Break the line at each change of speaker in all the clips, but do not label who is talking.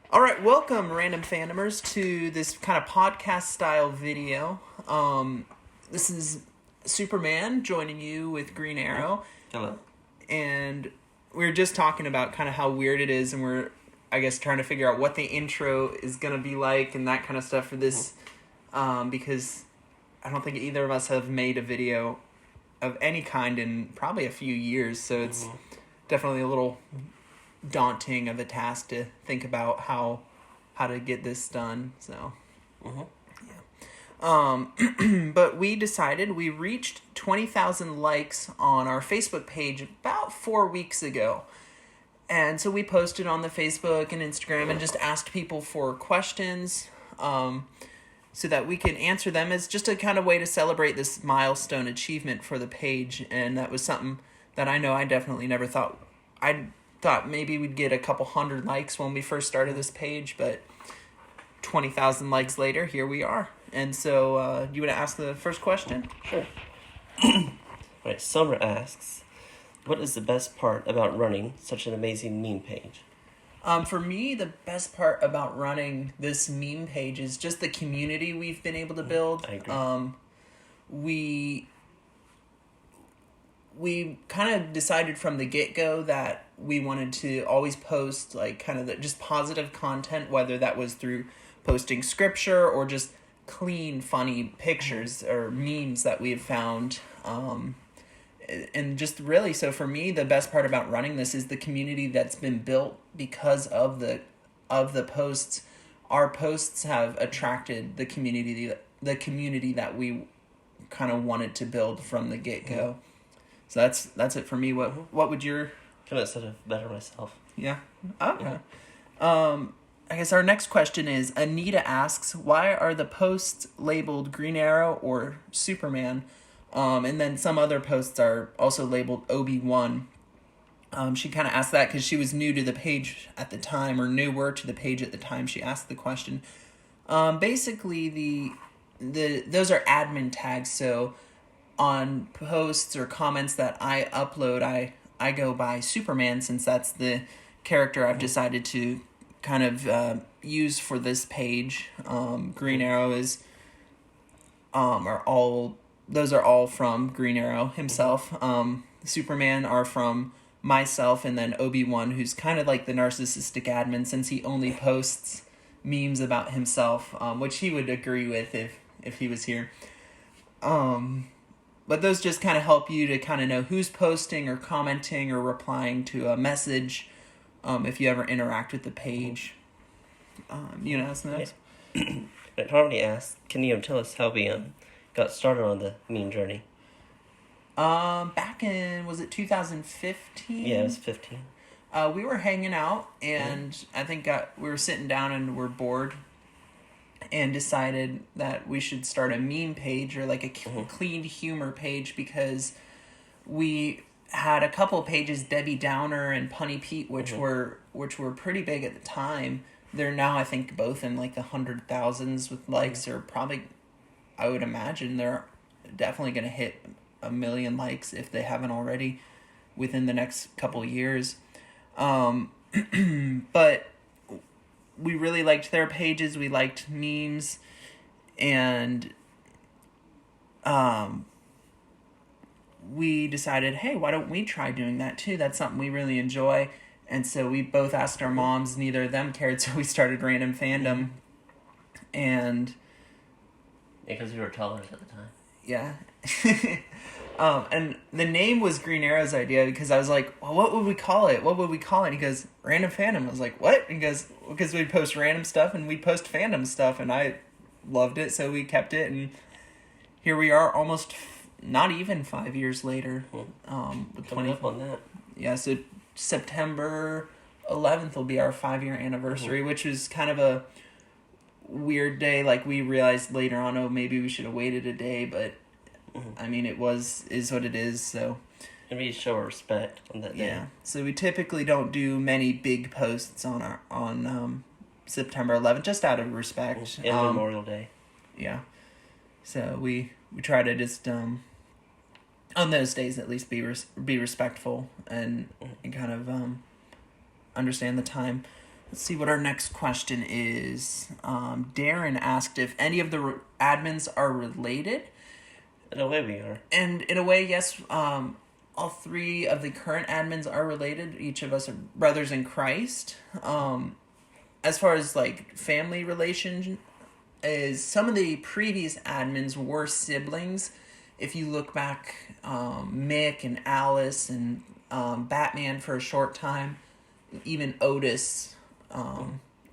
All right, welcome, random fandomers, to this kind of podcast style video. This is Superman joining you with Green Arrow,
Hello.
and we were just talking about kind of how weird it is, and we're, I guess, trying to figure out what the intro is going to be like and that kind of stuff for this, because I don't think either of us have made a video of any kind in probably a few years, so it's definitely a little daunting of a task to think about how to get this done. So, but we decided we reached 20,000 likes on our Facebook page about 4 weeks ago. And so we posted on the Facebook and Instagram and just asked people for questions so that we can answer them as just a kind of way to celebrate this milestone achievement for the page. And that was something that I know I definitely never thought. I thought maybe we'd get a couple hundred likes when we first started this page, but 20,000 likes later, here we are. And so, you want to ask the first question?
Sure. Right. Summer asks, what is the best part about running such an amazing meme page?
For me, the best part about running this meme page is just the community we've been able to build.
I agree.
We kind of decided from the get-go that we wanted to always post like kind of just positive content, whether that was through posting scripture or just clean, funny pictures or memes that we have found. And just really, so for me, the best part about running this is the community that's been built because of the posts. Our posts have attracted the community that we kind of wanted to build from the get-go. So that's it for me. What would your...
Couldn't have said it better myself.
Yeah. Okay. I guess our next question is, Anita asks, why are the posts labeled Green Arrow or Superman? And then some other posts are also labeled Obi-Wan. She kind of asked that because she was new to the page at the time, or newer to the page at the time she asked the question. Basically, those are admin tags, so on posts or comments that I upload, I go by Superman, since that's the character I've decided to kind of use for this page. Green Arrow is those are all from Green Arrow himself. Superman are from myself, and then Obi-Wan, who's kind of like the narcissistic admin, since he only posts memes about himself, which he would agree with if he was here. But those just kind of help you to kind of know who's posting or commenting or replying to a message, if you ever interact with the page. You know, that's nice.
Harmony asks, can you tell us how we got started on the meme journey?
Back in, was it 2015?
Yeah, it was 15.
We were hanging out, and I think we were sitting down and we're bored, and decided that we should start a meme page, or like a clean humor page, because we had a couple pages, Debbie Downer and Punny Pete, which were pretty big at the time. They're now, I think, both in like the 100,000s with likes, or probably, I would imagine they're definitely going to hit 1 million likes if they haven't already within the next couple years. But we really liked their pages. We liked memes, and we decided, hey, why don't we try doing that too? That's something we really enjoy. And so we both asked our moms. Neither of them cared, so we started Random Fandom. And
Because we were toddlers at the time.
yeah. And the name was Green Arrow's idea, because I was like, well, what would we call it? And he goes, Random Fandom. I was like, what? And he goes, because we post random stuff and we post fandom stuff, and I loved it, so we kept it, and here we are almost not even 5 years later. With
Coming up on that.
Yeah, so September 11th will be our 5-year anniversary, which was kind of a weird day. Like, we realized later on, oh, maybe we should have waited a day, but I mean, is what it is, so.
And we show our respect on that day.
Yeah, so we typically don't do many big posts on September 11th, just out of respect.
And Memorial Day.
Yeah, so we try to just, on those days at least, be respectful and kind of understand the time. Let's see what our next question is. Darren asked if any of the admins are related.
In a way, we are.
And in a way, yes, all three of the current admins are related. Each of us are brothers in Christ. As far as like family relation, is some of the previous admins were siblings. If you look back, Mick and Alice and Batman for a short time, even Otis,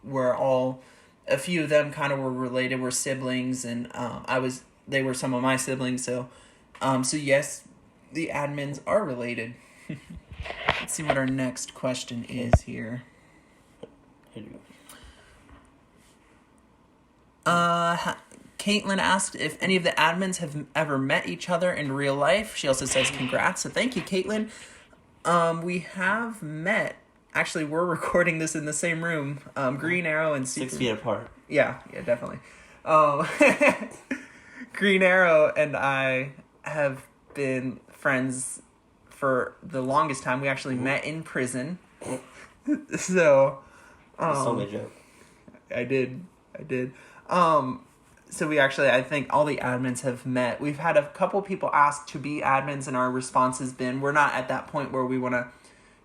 were all, a few of them kind of were related, were siblings, and they were some of my siblings, so yes, the admins are related. Let's see what our next question is here. Caitlin asked if any of the admins have ever met each other in real life. She also says congrats, so thank you, Caitlin. We have met. Actually, we're recording this in the same room. Green Arrow and
6 feet apart.
Yeah, definitely. Green Arrow and I have been friends for the longest time. We actually met in prison. So,
my joke.
I did. So we actually, I think all the admins have met. We've had a couple people ask to be admins, and our response has been, we're not at that point where we want to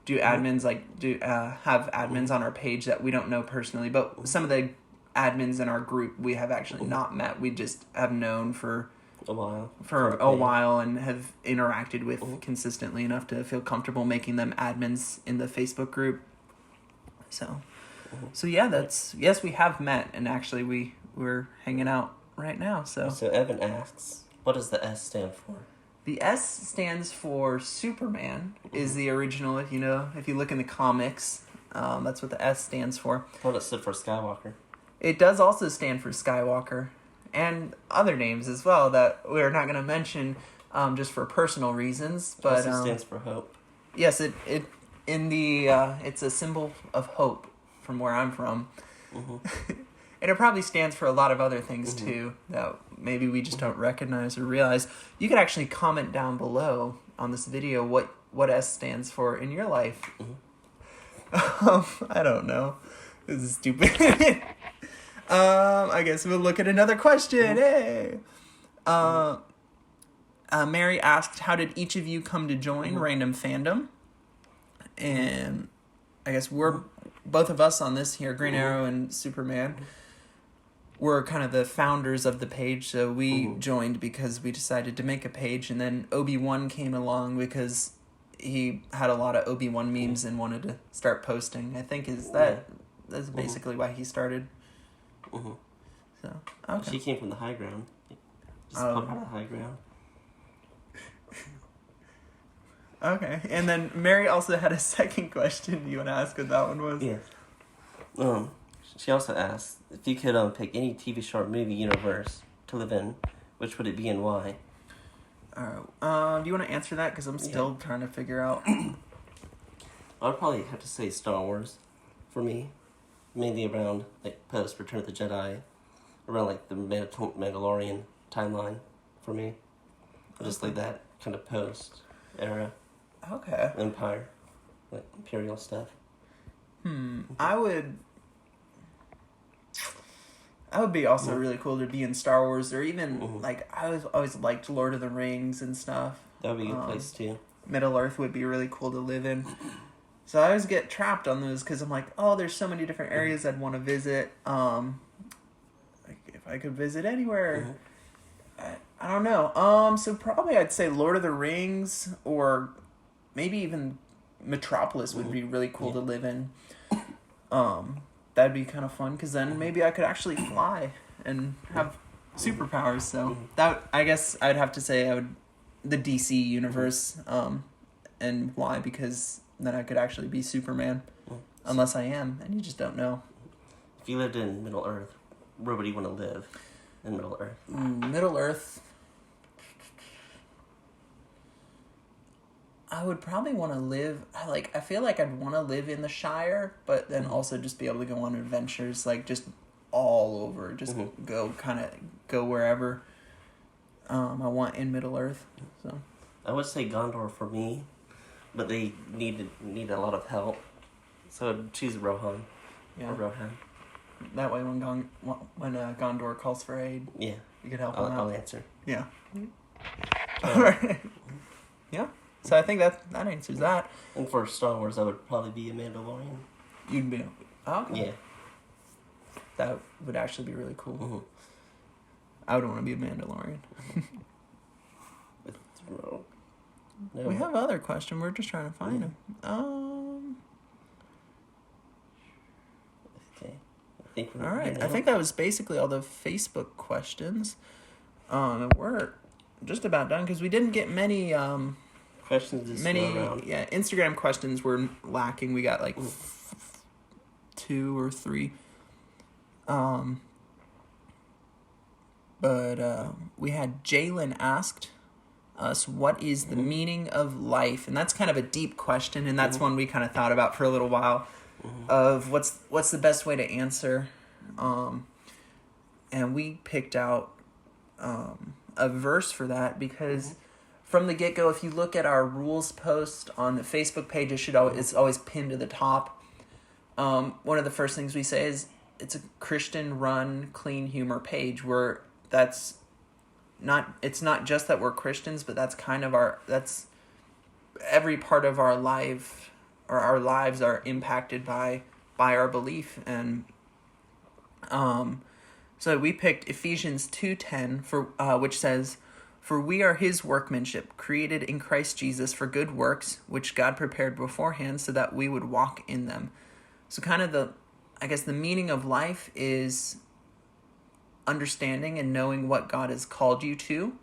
do admins, have admins on our page that we don't know personally. But some of the admins in our group we have actually not met. We just have known for
a while.
And have interacted with consistently enough to feel comfortable making them admins in the Facebook group. So yeah, yes, we have met, and actually we're hanging out right now. So
Evan asks, what does the S stand for?
The S stands for Superman, is the original, if you look in the comics, that's what the S stands for.
I thought it stood for Skywalker.
It does also stand for Skywalker, and other names as well that we're not going to mention just for personal reasons. But
it stands for hope.
Yes, it's a symbol of hope from where I'm from. And it probably stands for a lot of other things too that maybe we just don't recognize or realize. You can actually comment down below on this video what S stands for in your life. I don't know. This is stupid. I guess we'll look at another question. Hey. Mary asked, how did each of you come to join Random Fandom? And I guess we're both of us on this here, Green Arrow and Superman. We're kind of the founders of the page, so we joined because we decided to make a page, and then Obi-Wan came along because he had a lot of Obi-Wan memes and wanted to start posting. I think that's basically why he started. So, okay.
She came from the high ground. Just pop out of the high ground.
Okay, and then Mary also had a second question. Do you want to ask what that one was?
Yes. She also asked if you could pick any TV show or movie universe to live in, which would it be and why?
Alright. Do you want to answer that? Because I'm still trying to figure out.
I would probably have to say Star Wars for me. Mainly around post Return of the Jedi, around the Mandalorian timeline for me. Just that kind of post era.
Okay.
Empire, Imperial stuff.
I would be also really cool to be in Star Wars, or even I always liked Lord of the Rings and stuff.
That would be a good place too.
Middle Earth would be really cool to live in. So I always get trapped on those because I'm like, oh, there's so many different areas I'd want to visit. If I could visit anywhere, I don't know. So probably I'd say Lord of the Rings, or maybe even Metropolis would be really cool to live in. That'd be kind of fun because then maybe I could actually fly and have superpowers. So I guess I'd have to say the DC universe, and why? Because then I could actually be Superman, unless I am, and you just don't know.
If you lived in Middle Earth, where would you want to live in Middle Earth?
Middle Earth, I would probably want to live, I feel like I'd want to live in the Shire, but then also just be able to go on adventures, just all over, just go wherever I want in Middle Earth. So
I would say Gondor for me, but they need a lot of help, so I'd choose Rohan.
Yeah.
Or Rohan.
That way when Gondor calls for aid,
Yeah.
you could help him out.
I'll answer.
Yeah. Alright. Yeah. So I think that answers that.
And for Star Wars, I would probably be a Mandalorian.
You'd be... Oh, okay.
Yeah.
That would actually be really cool.
Mm-hmm.
I would want to be a Mandalorian.
No.
We have other question. We're just trying to find them.
Okay. I think
all right. I think that was basically all the Facebook questions. We're just about done because we didn't get many
questions.
Yeah, Instagram questions were lacking. We got like 2 or 3. But we had Jalen asked us, what is the meaning of life? And that's kind of a deep question, and that's one we kind of thought about for a little while, of what's the best way to answer. And we picked out a verse for that because from the get-go, if you look at our rules post on the Facebook page, it's always pinned to the top. One of the first things we say is it's a Christian-run, clean humor page where it's not just that we're Christians, but that's kind of that's every part of our life, or our lives are impacted by our belief. And so we picked Ephesians 2:10 for which says, "For we are his workmanship, created in Christ Jesus for good works, which God prepared beforehand so that we would walk in them." So kind of the meaning of life is understanding and knowing what God has called you to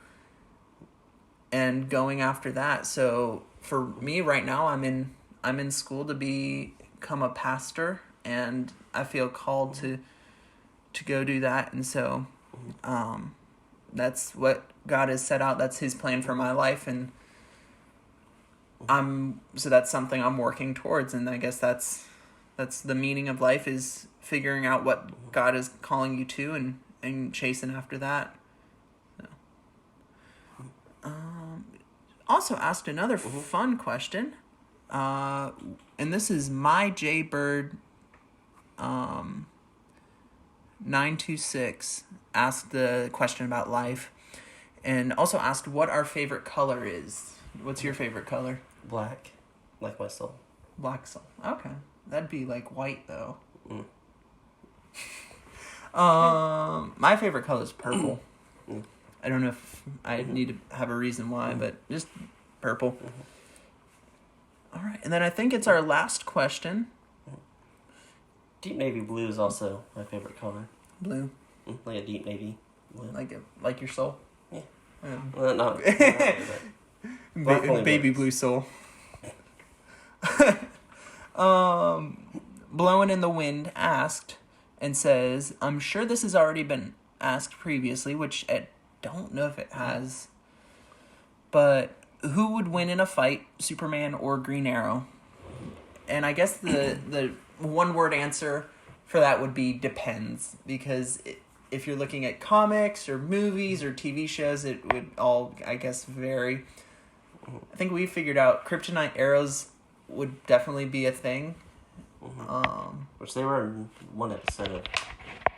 and going after that. So for me right now, I'm in school to become a pastor, and I feel called to go do that. And so that's what God has set out. That's his plan for my life, and that's something I'm working towards. And I guess that's the meaning of life, is figuring out what God is calling you to and chasing after that. So. Also asked another fun question, and this is my Jaybird 926 asked the question about life, and also asked what our favorite color is. What's your favorite color?
Black, like my soul.
Black soul. Okay, that'd be like white though. My favorite color is purple. I don't know if I need to have a reason why, but just purple. All right, and then I think it's our last question.
Deep navy blue is also my favorite color.
Blue.
Like a deep navy blue.
Like your soul?
Yeah. Well, not really,
baby blue soul. Blowing in the Wind asked and says, I'm sure this has already been asked previously, which I don't know if it has, but who would win in a fight, Superman or Green Arrow? And I guess the one-word answer for that would be depends, because if you're looking at comics or movies or TV shows, it would all, I guess, vary. I think we figured out kryptonite arrows would definitely be a thing.
Which they were in one episode of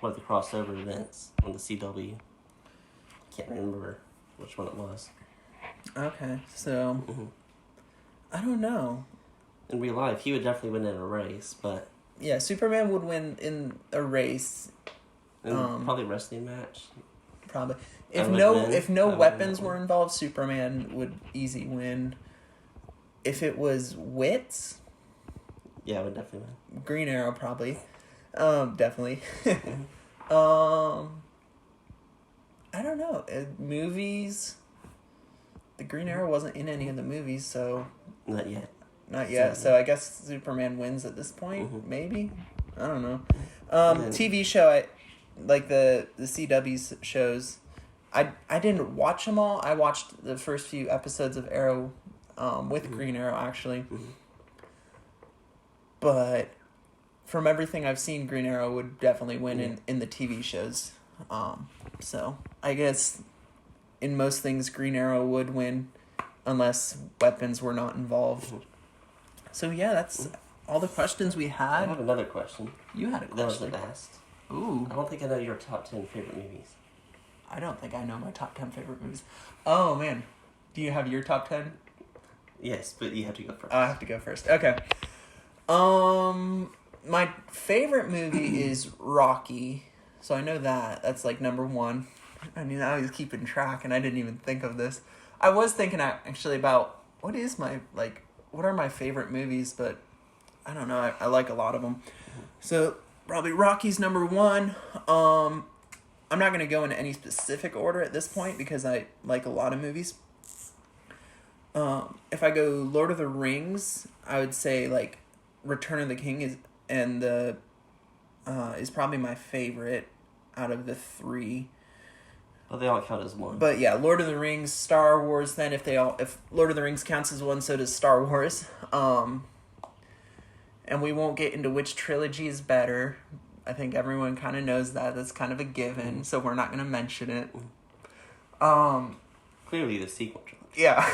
one of the crossover events on the CW. Can't remember which one it was.
Okay, so I don't know.
In real life, he would definitely win in a race, but
yeah, Superman would win in a race.
Probably a wrestling match.
Probably. If no weapons were involved, Superman would easy win. If it was wits,
yeah, I would definitely win.
Green Arrow probably. Definitely. I don't know. Movies. The Green Arrow wasn't in any of the movies, so
Not yet.
So I guess Superman wins at this point. Maybe. I don't know.
Then,
TV show, like the CW shows. I didn't watch them all. I watched the first few episodes of Arrow, with Green Arrow actually. But from everything I've seen, Green Arrow would definitely win in the TV shows. So I guess in most things, Green Arrow would win unless weapons were not involved. So yeah, all the questions we
I
had.
have another question.
You had a
That
question.
wasn't asked.
Ooh.
I don't think I know your top 10 favorite movies.
I don't think I know my top 10 favorite movies. Oh, man. Do you have your top 10?
Yes, but you have to go first.
I have to go first. Okay. My favorite movie is Rocky. So I know that. That's like number one. I mean, I was keeping track and I didn't even think of this. I was thinking actually about what are my favorite movies, but I don't know. I like a lot of them. So probably Rocky's number one. I'm not going to go into any specific order at this point because I like a lot of movies. If I go Lord of the Rings, I would say like Return of the King is probably my favorite out of the three.
Well, they all count as one.
But yeah, Lord of the Rings, Star Wars. Then if Lord of the Rings counts as one, so does Star Wars. And we won't get into which trilogy is better. I think everyone kind of knows that. That's kind of a given, so we're not going to mention it.
Clearly the sequel trilogy.
Yeah.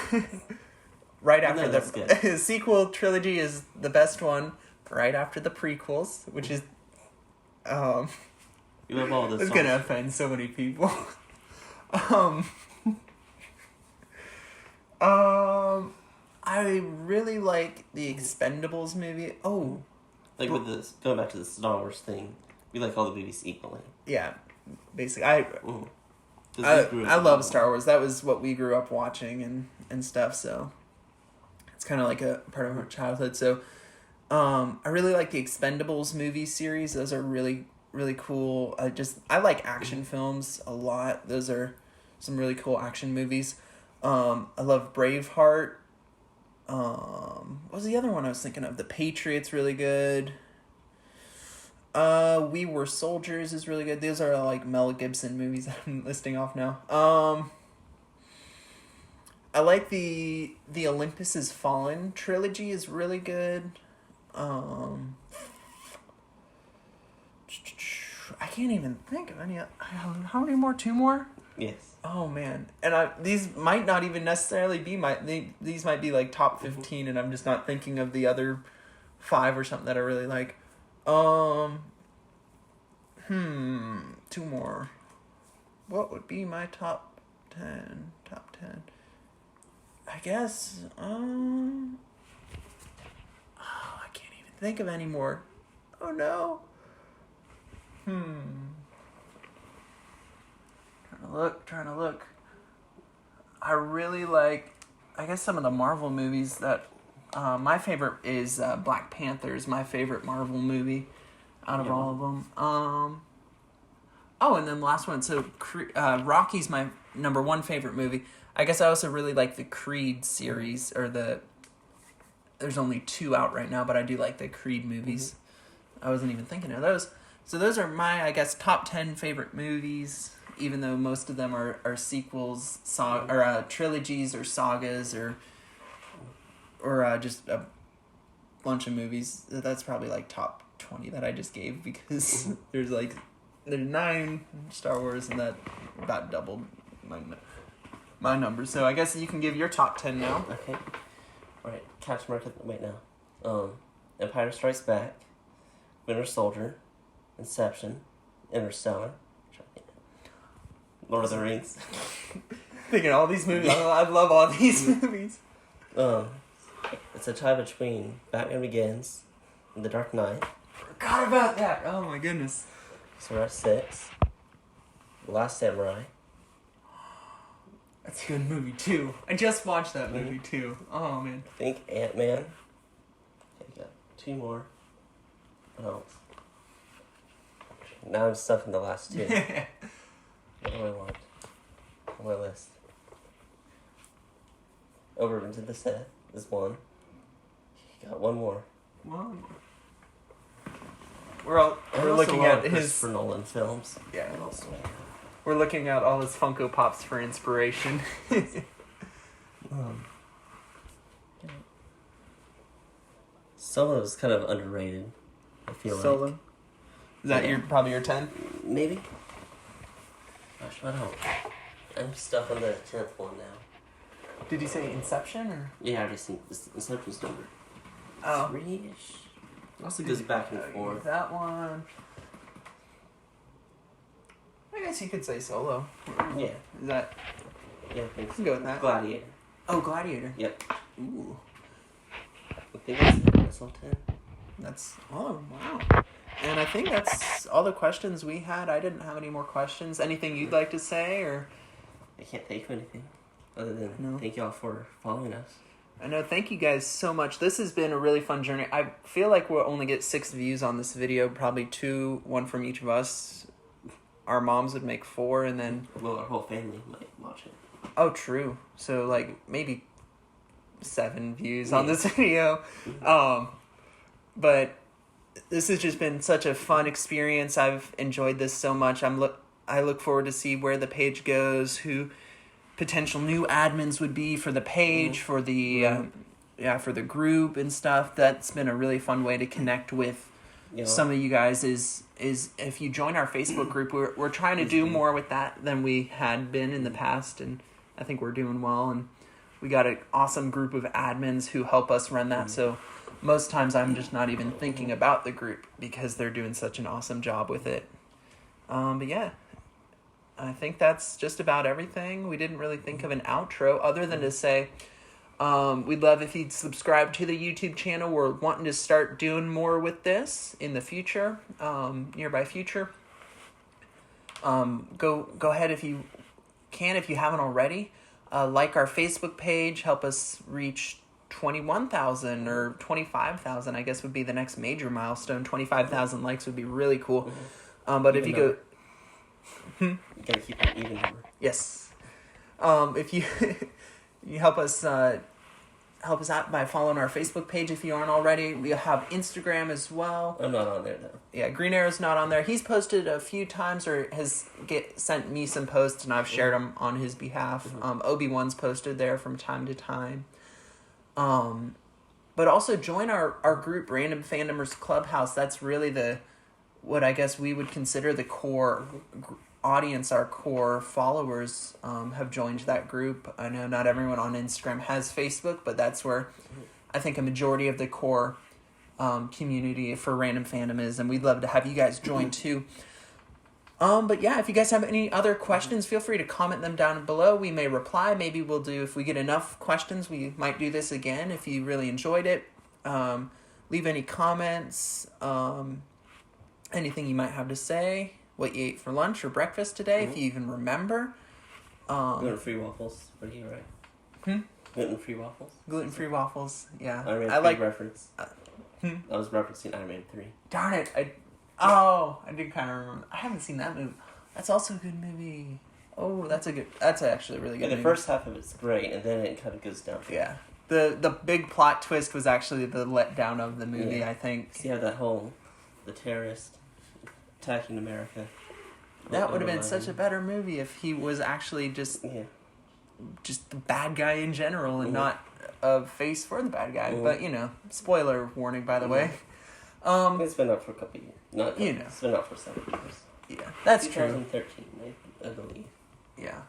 Right after
the
sequel trilogy is the best one. Right after the prequels, which is
You have all this.
it's gonna offend so many people. I really like the Expendables movie. Oh,
like with this, going back to the Star Wars thing, we like all the movies equally.
yeah, basically, I
I
love Star Wars. That was what we grew up watching and stuff. So it's kind of like a part of our childhood. So I really like the Expendables movie series. Those are really, really cool. I like action films a lot. Those are some really cool action movies. I love Braveheart. What was the other one I was thinking of? The Patriots, really good. We Were Soldiers is really good. These are like Mel Gibson movies that I'm listing off now. I like the Olympus Has Fallen trilogy is really good. I can't even think of any. How many more? 2 more?
Yes.
Oh man, and these might not even necessarily be these might be like top 15, and I'm just not thinking of the other 5 or something that I really like. 2 more. What would be my top 10? Top 10. I guess. I can't even think of any more. Oh no. Trying to look. I really like, I guess, some of the Marvel movies that, my favorite is Black Panther is my favorite Marvel movie out of all of them. And then the last one, so Rocky's my number 1 favorite movie. I guess I also really like the Creed series, there's only 2 out right now, but I do like the Creed movies. I wasn't even thinking of those. So those are my, I guess, top 10 favorite movies, even though most of them are sequels, trilogies or sagas or just a bunch of movies. That's probably like top 20 that I just gave because there's 9 Star Wars and that about doubled my numbers. So I guess you can give your top 10 now.
Okay. Alright, Captain America, wait now. Empire Strikes Back, Winter Soldier, Inception, Interstellar, Lord of the Rings.
Thinking all these movies. I love all these movies.
It's a tie between Batman Begins and The Dark Knight.
Forgot about that. Oh my goodness.
So we're at 6. The Last Samurai.
That's a good movie too. I just watched that movie too. Oh man.
I think Ant-Man. Okay, got 2 more. What else? Now I'm stuck in the last 2. What do I want on my list? Over into the Sith is 1. You got 1 more.
We're looking at his
Christopher Nolan films.
Yeah. We're looking at all his Funko Pops for inspiration.
Solo is kind of underrated, I feel
Solo?
like.
Is that probably your 10?
Maybe. Gosh, I don't. I'm stuck on the 10th one now.
Did you say Inception or?
Yeah, I already seen Inception's number.
Oh.
3-ish. Also goes back and forth.
That one. I guess you could say Solo.
Yeah.
Is that?
Yeah, I think
so. Go with that.
Gladiator.
Oh, Gladiator.
Yep.
Ooh.
I think that's all 10.
That's... Oh, wow. And I think that's all the questions we had. I didn't have any more questions. Anything you'd like to say, or...
I can't think of anything other than thank y'all for following us.
I know. Thank you guys so much. This has been a really fun journey. I feel like we'll only get 6 views on this video. Probably 2, 1 from each of us. Our moms would make 4, and then...
Well, our whole family might watch it.
Oh, true. So, like, maybe 7 views on this video. But this has just been such a fun experience. I've enjoyed this so much. I look forward to see where the page goes, who potential new admins would be for the page, for the for the group and stuff. That's been a really fun way to connect with some of you guys. Is if you join our Facebook group, we're trying to do more with that than we had been in the past, and I think we're doing well. And we got an awesome group of admins who help us run that. So most times I'm just not even thinking about the group because they're doing such an awesome job with it. But yeah. I think that's just about everything. We didn't really think of an outro other than to say we'd love if you'd subscribe to the YouTube channel. We're wanting to start doing more with this in the future, nearby future. Go ahead if you can, if you haven't already. Like our Facebook page. Help us reach 21,000 or 25,000, I guess would be the next major milestone. 25,000 likes would be really cool. But if you go...
You gotta keep an even number.
Yes. If you you help us out by following our Facebook page if you aren't already. We have Instagram as well.
I'm not on there though.
Yeah, Green Arrow's not on there. He's posted a few times or has sent me some posts, and I've shared them on his behalf. Obi-Wan's posted there from time to time. But also join our group, Random Fandomers Clubhouse. That's really what I guess we would consider the core audience. Our core followers have joined that group. I know not everyone on Instagram has Facebook, but that's where I think a majority of the core community for Random Fandom is, and we'd love to have you guys join too. But yeah, if you guys have any other questions, feel free to comment them down below. We may reply. Maybe we'll do, if we get enough questions, we might do this again if you really enjoyed it. Leave any comments. Anything you might have to say, what you ate for lunch or breakfast today, if you even remember.
Gluten-free waffles for you, right? Gluten-free waffles?
Gluten-free waffles, yeah.
Iron Man 3 reference. I was referencing Iron Man 3.
Darn it, I did kind of remember. I haven't seen that movie. That's also a good movie. Oh, that's actually a really good movie.
The first half of it's great, and then it kind of goes down.
Yeah. The big plot twist was actually the letdown of the movie, I think.
So the terrorist attacking America.
That would have been such a better movie if he was actually just the bad guy in general and not a face for the bad guy. But, spoiler warning, by the way.
It's been out for a couple years. It's been out for 7 years.
Yeah, that's true.
2013, I believe.
Yeah.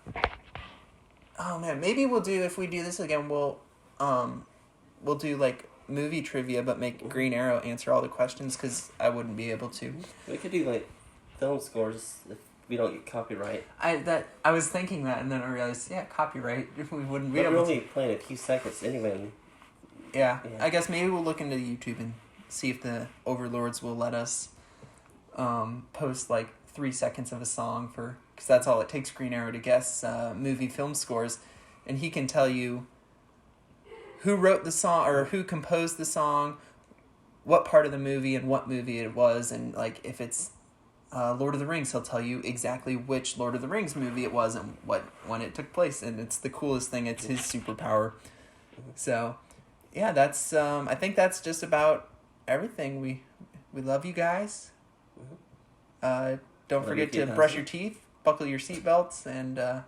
Oh, man, maybe we'll do, if we do this again, we'll do, like, movie trivia, but make Green Arrow answer all the questions, because I wouldn't be able to.
We could do like film scores if we don't get copyright.
I was thinking that, and then I realized, copyright. We wouldn't be able to.
We're only playing a few seconds anyway.
Yeah, I guess maybe we'll look into YouTube and see if the overlords will let us post like 3 seconds of a song because that's all it takes Green Arrow to guess movie film scores, and he can tell you who wrote the song or who composed the song, what part of the movie and what movie it was, and like if it's Lord of the Rings, he'll tell you exactly which Lord of the Rings movie it was and when it took place, and it's the coolest thing. It's his superpower. So, yeah, that's I think that's just about everything. We love you guys. Don't forget to brush your teeth, buckle your seatbelts, and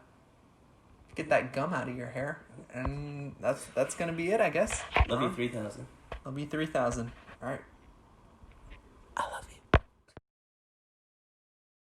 get that gum out of your hair. And that's gonna be it, I guess.
Love you 3,000.
Love you 3,000. All right.